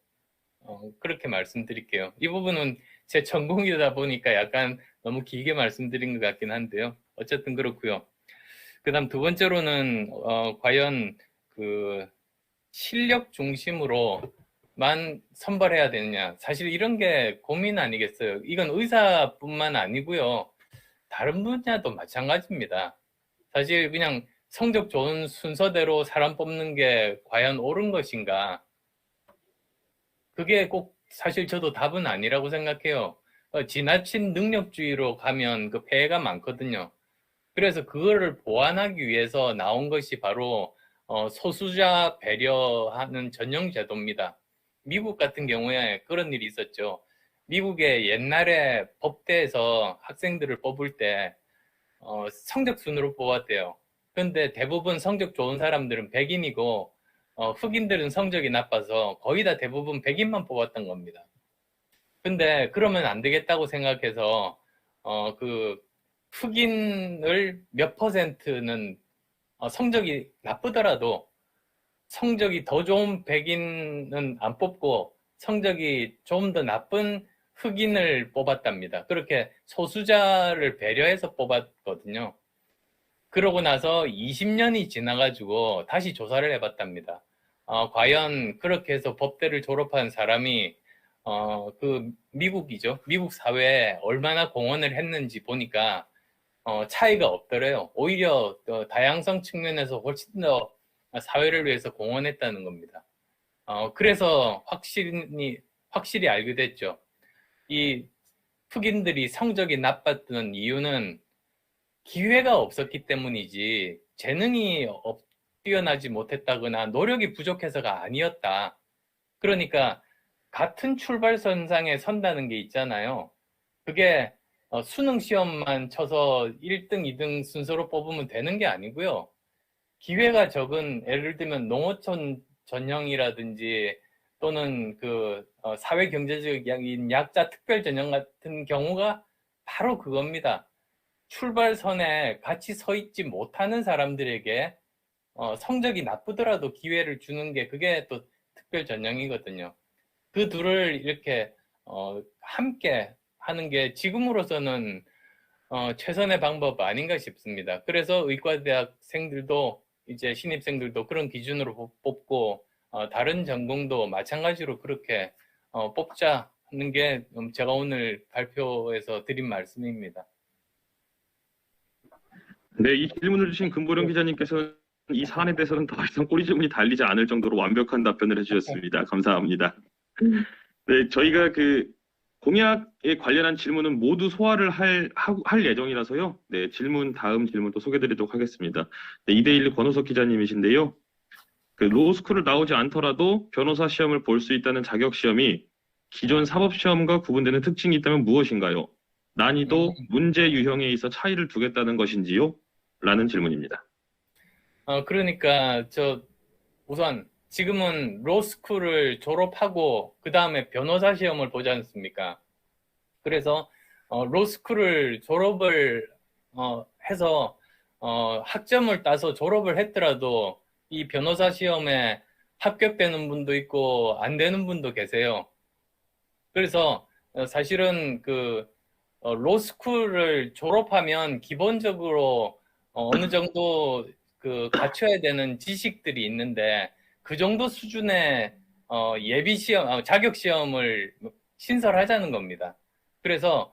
그렇게 말씀드릴게요. 이 부분은 제 전공이다 보니까 약간 너무 길게 말씀드린 것 같긴 한데요. 어쨌든 그렇고요. 그다음 두 번째로는 과연 그 실력 중심으로만 선발해야 되느냐. 사실 이런 게 고민 아니겠어요. 이건 의사뿐만 아니고요. 다른 분야도 마찬가지입니다. 사실 그냥 성적 좋은 순서대로 사람 뽑는 게 과연 옳은 것인가? 그게 꼭 사실 저도 답은 아니라고 생각해요. 지나친 능력주의로 가면 그 폐해가 많거든요. 그래서 그거를 보완하기 위해서 나온 것이 바로 소수자 배려하는 전형 제도입니다. 미국 같은 경우에 그런 일이 있었죠. 미국의 옛날에 법대에서 학생들을 뽑을 때 성적 순으로 뽑았대요. 그런데 대부분 성적 좋은 사람들은 백인이고 흑인들은 성적이 나빠서 거의 다 대부분 백인만 뽑았던 겁니다. 근데 그러면 안 되겠다고 생각해서 그 흑인을 몇 퍼센트는 성적이 나쁘더라도 성적이 더 좋은 백인은 안 뽑고 성적이 좀 더 나쁜 흑인을 뽑았답니다. 그렇게 소수자를 배려해서 뽑았거든요. 그러고 나서 20년이 지나가지고 다시 조사를 해봤답니다. 과연 그렇게 해서 법대를 졸업한 사람이 그 미국이죠. 미국 사회에 얼마나 공헌을 했는지 보니까 차이가 없더래요. 오히려 다양성 측면에서 훨씬 더 사회를 위해서 공헌했다는 겁니다. 그래서 확실히 알게 됐죠. 이 흑인들이 성적이 나빴던 이유는 기회가 없었기 때문이지 재능이 뛰어나지 못했다거나 노력이 부족해서가 아니었다. 그러니까 같은 출발선상에 선다는 게 있잖아요. 그게 수능 시험만 쳐서 1등, 2등 순서로 뽑으면 되는 게 아니고요. 기회가 적은 예를 들면 농어촌 전형이라든지 또는 사회 경제적인 약자 특별 전형 같은 경우가 바로 그겁니다. 출발선에 같이 서 있지 못하는 사람들에게 성적이 나쁘더라도 기회를 주는 게 그게 또 특별 전형이거든요. 그 둘을 이렇게 함께 하는 게 지금으로서는 최선의 방법 아닌가 싶습니다. 그래서 의과대학생들도 이제 신입생들도 그런 기준으로 뽑고 다른 전공도 마찬가지로 그렇게 뽑자는 게 제가 오늘 발표에서 드린 말씀입니다. 네, 이 질문을 주신 금보령 기자님께서는 이 사안에 대해서는 더 이상 꼬리질문이 달리지 않을 정도로 완벽한 답변을 해주셨습니다. 감사합니다. 네, 저희가 그 공약에 관련한 질문은 모두 소화를 할 예정이라서요. 네, 다음 질문 또 소개드리도록 하겠습니다. 네, 2대1 권호석 기자님이신데요. 그 로스쿨을 나오지 않더라도 변호사 시험을 볼 수 있다는 자격 시험이 기존 사법 시험과 구분되는 특징이 있다면 무엇인가요? 난이도, 문제 유형에 있어 차이를 두겠다는 것인지요? 라는 질문입니다. 그러니까 우선 지금은 로스쿨을 졸업하고 그 다음에 변호사 시험을 보지 않습니까? 그래서 로스쿨을 졸업을 해서 학점을 따서 졸업을 했더라도 이 변호사 시험에 합격되는 분도 있고 안 되는 분도 계세요. 그래서 사실은 로스쿨을 졸업하면 기본적으로 어느 정도 갖춰야 되는 지식들이 있는데 그 정도 수준의 예비 시험, 자격 시험을 신설하자는 겁니다. 그래서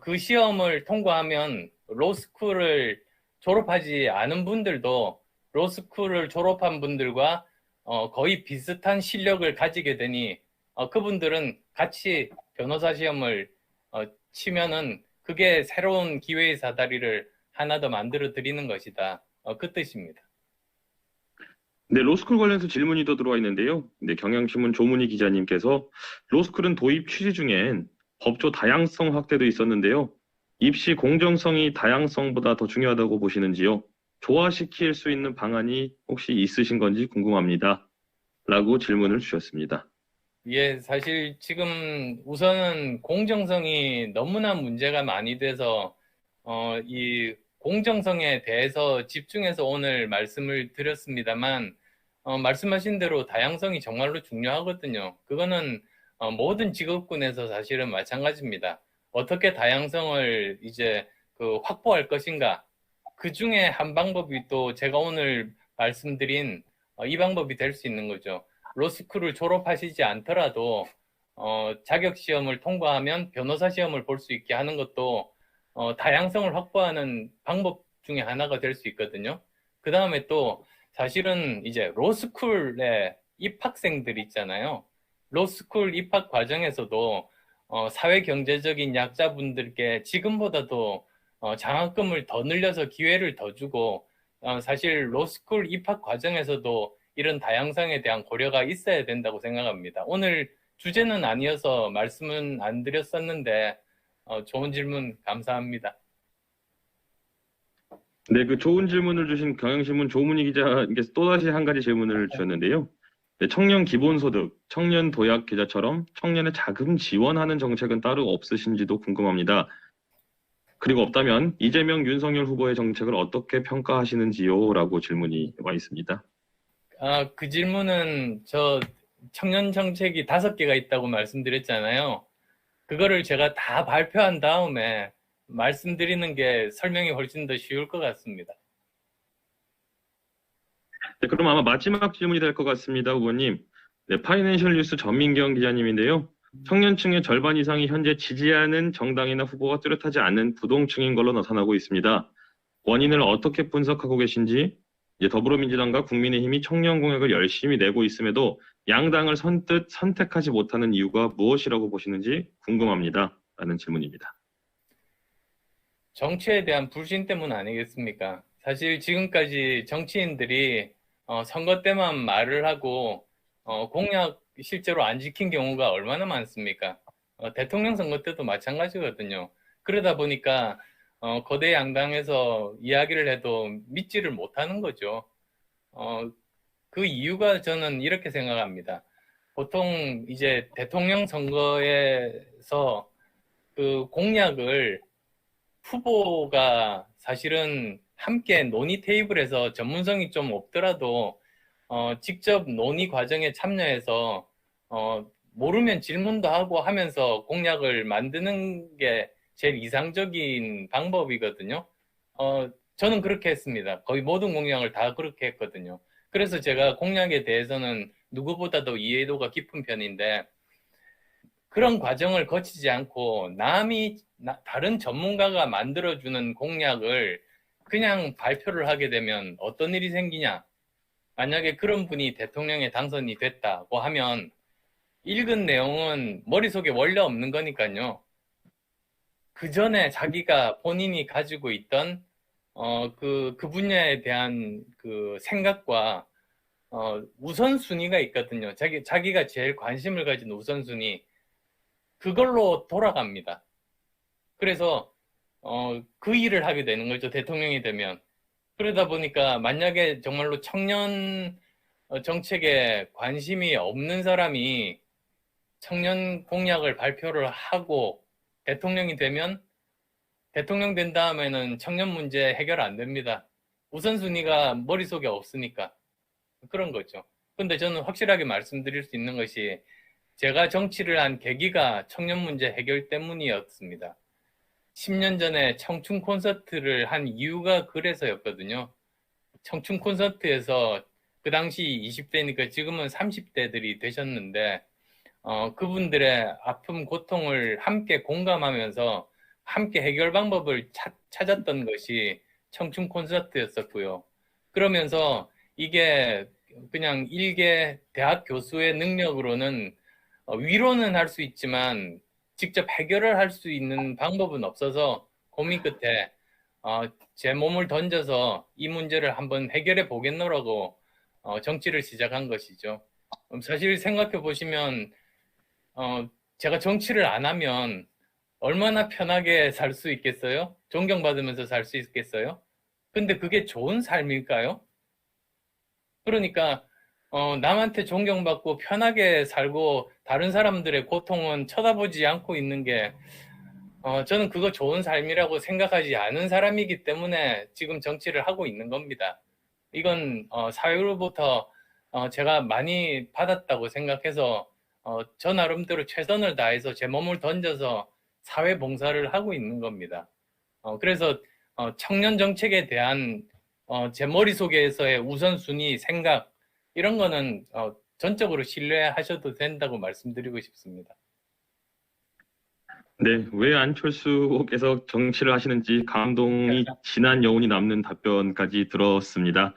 그 시험을 통과하면 로스쿨을 졸업하지 않은 분들도 로스쿨을 졸업한 분들과 거의 비슷한 실력을 가지게 되니 그분들은 같이 변호사 시험을 치면은 그게 새로운 기회의 사다리를 하나 더 만들어 드리는 것이다. 그 뜻입니다. 네, 로스쿨 관련해서 질문이 더 들어와 있는데요. 네, 경향신문 조문희 기자님께서 로스쿨은 도입 취지 중엔 법조 다양성 확대도 있었는데요. 입시 공정성이 다양성보다 더 중요하다고 보시는지요? 조화시킬 수 있는 방안이 혹시 있으신 건지 궁금합니다. 라고 질문을 주셨습니다. 예, 사실 지금 우선은 공정성이 너무나 문제가 많이 돼서 이 공정성에 대해서 집중해서 오늘 말씀을 드렸습니다만 말씀하신 대로 다양성이 정말로 중요하거든요. 그거는 모든 직업군에서 사실은 마찬가지입니다. 어떻게 다양성을 이제 확보할 것인가? 그 중에 한 방법이 또 제가 오늘 말씀드린 이 방법이 될 수 있는 거죠. 로스쿨을 졸업하시지 않더라도 자격 시험을 통과하면 변호사 시험을 볼 수 있게 하는 것도 다양성을 확보하는 방법 중에 하나가 될 수 있거든요. 그 다음에 또 사실은 이제 로스쿨의 입학생들 있잖아요. 로스쿨 입학 과정에서도 사회 경제적인 약자분들께 지금보다도 장학금을 더 늘려서 기회를 더 주고 사실 로스쿨 입학 과정에서도 이런 다양성에 대한 고려가 있어야 된다고 생각합니다. 오늘 주제는 아니어서 말씀은 안 드렸었는데 좋은 질문 감사합니다. 네, 그 좋은 질문을 주신 경향신문 조문희 기자님께서 또다시 한 가지 질문을 주셨는데요. 네, 청년 기본소득, 청년 도약 계좌처럼 청년의 자금 지원하는 정책은 따로 없으신지도 궁금합니다. 그리고 없다면 이재명, 윤석열 후보의 정책을 어떻게 평가하시는지요? 라고 질문이 와 있습니다. 그 질문은 청년 정책이 5개가 있다고 말씀드렸잖아요. 그거를 제가 다 발표한 다음에 말씀드리는 게 설명이 훨씬 더 쉬울 것 같습니다. 네, 그럼 아마 마지막 질문이 될 것 같습니다, 후보님. 네, 파이낸셜 뉴스 전민경 기자님인데요. 청년층의 절반 이상이 현재 지지하는 정당이나 후보가 뚜렷하지 않는 부동층인 걸로 나타나고 있습니다. 원인을 어떻게 분석하고 계신지, 이제 더불어민주당과 국민의힘이 청년 공약을 열심히 내고 있음에도 양당을 선뜻 선택하지 못하는 이유가 무엇이라고 보시는지 궁금합니다. 라는 질문입니다. 정치에 대한 불신 때문 아니겠습니까? 사실 지금까지 정치인들이 선거 때만 말을 하고 공약 실제로 안 지킨 경우가 얼마나 많습니까? 대통령 선거 때도 마찬가지거든요. 그러다 보니까 거대 양당에서 이야기를 해도 믿지를 못하는 거죠. 그 이유가 저는 이렇게 생각합니다. 보통 이제 대통령 선거에서 그 공약을 후보가 사실은 함께 논의 테이블에서 전문성이 좀 없더라도 직접 논의 과정에 참여해서 모르면 질문도 하고 하면서 공약을 만드는 게 제일 이상적인 방법이거든요. 저는 그렇게 했습니다. 거의 모든 공약을 다 그렇게 했거든요. 그래서 제가 공약에 대해서는 누구보다도 이해도가 깊은 편인데, 그런 과정을 거치지 않고 다른 전문가가 만들어주는 공약을 그냥 발표를 하게 되면 어떤 일이 생기냐? 만약에 그런 분이 대통령에 당선이 됐다고 하면 읽은 내용은 머릿속에 원래 없는 거니까요. 그 전에 자기가 본인이 가지고 있던 그 분야에 대한 그 생각과 우선순위가 있거든요. 자기가 제일 관심을 가진 우선순위, 그걸로 돌아갑니다. 그래서 그 일을 하게 되는 거죠. 대통령이 되면. 그러다 보니까 만약에 정말로 청년 정책에 관심이 없는 사람이 청년 공약을 발표를 하고 대통령이 되면, 대통령 된 다음에는 청년 문제 해결 안 됩니다. 우선순위가 머릿속에 없으니까. 그런 거죠. 근데 저는 확실하게 말씀드릴 수 있는 것이, 제가 정치를 한 계기가 청년 문제 해결 때문이었습니다. 10년 전에 청춘 콘서트를 한 이유가 그래서였거든요. 청춘 콘서트에서 그 당시 20대니까 지금은 30대들이 되셨는데, 그분들의 아픔, 고통을 함께 공감하면서 함께 해결 방법을 찾았던 것이 청춘 콘서트였었고요. 그러면서 이게 그냥 일개 대학 교수의 능력으로는 위로는 할 수 있지만 직접 해결을 할 수 있는 방법은 없어서 고민 끝에 제 몸을 던져서 이 문제를 한번 해결해 보겠노라고 정치를 시작한 것이죠. 사실 생각해 보시면 제가 정치를 안 하면 얼마나 편하게 살 수 있겠어요? 존경받으면서 살 수 있겠어요? 근데 그게 좋은 삶일까요? 그러니까 남한테 존경받고 편하게 살고 다른 사람들의 고통은 쳐다보지 않고 있는 게 저는 그거 좋은 삶이라고 생각하지 않은 사람이기 때문에 지금 정치를 하고 있는 겁니다. 이건 사회로부터 제가 많이 받았다고 생각해서 저 나름대로 최선을 다해서 제 몸을 던져서 사회 봉사를 하고 있는 겁니다. 그래서 청년 정책에 대한 제 머릿속에서의 우선순위, 생각, 이런 거는 전적으로 신뢰하셔도 된다고 말씀드리고 싶습니다. 네, 왜 안철수께서 정치를 하시는지 감동이 진한 여운이 남는 답변까지 들었습니다.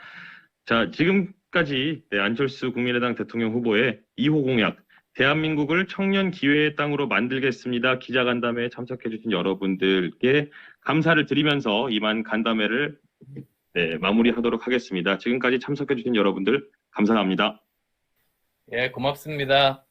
자, 지금까지 안철수 국민의당 대통령 후보의 2호 공약, 대한민국을 청년 기회의 땅으로 만들겠습니다. 기자간담회에 참석해주신 여러분들께 감사를 드리면서 이만 간담회를 마무리하도록 하겠습니다. 지금까지 참석해주신 여러분들 감사합니다. 예, 고맙습니다.